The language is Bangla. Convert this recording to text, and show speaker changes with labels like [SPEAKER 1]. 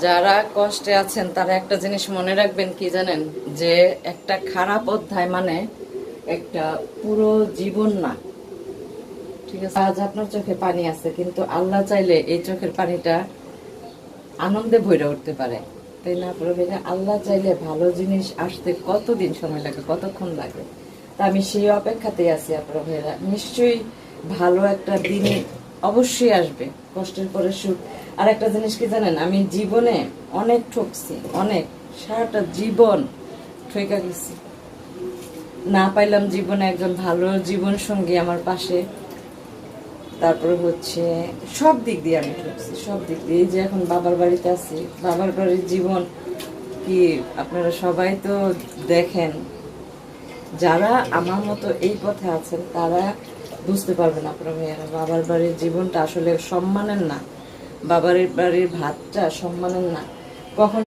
[SPEAKER 1] যারা কষ্টে আছেন তারা একটা জিনিস মনে রাখবেন, কি জানেন, যে একটা খারাপ অধ্যায় মানে একটা পুরো জীবন না। ঠিক আছে, আজ আপনার চোখে পানি আছে, কিন্তু আল্লাহ চাইলে এই চোখের পানিটা আনন্দে ভরে উঠতে পারে, তাই না? প্রভেরা আল্লাহ চাইলে ভালো জিনিস আসতে কতদিন সময় লাগে, কতক্ষণ লাগে। তা আমি সেই অপেক্ষাতেই আছি। প্রভেরা নিশ্চয়ই ভালো একটা দিন অবশ্যই আসবে, কষ্টের পরে সুখ। আর একটা জিনিস কি জানেন, আমি জীবনে অনেক ঠকছি, অনেক, সারাটা জীবন ঠকা গেছি। না পাইলাম জীবনে একজন ভালো জীবন সঙ্গী আমার পাশে। তারপরে হচ্ছে সব দিক দিয়ে আমি ঠকছি, সব দিক দিয়ে। এই যে এখন বাবার বাড়িতে আছি, বাবার বাড়ির জীবন কি আপনারা সবাই তো দেখেন। যারা আমার মতো এই পথে আছেন তারা বুঝতে পারবেন আপনারা মেয়েরা, বাবার বাড়ির জীবনটা আসলে সম্মানের না, বাবার বাড়ির ভাতটা সম্মানের না। কখন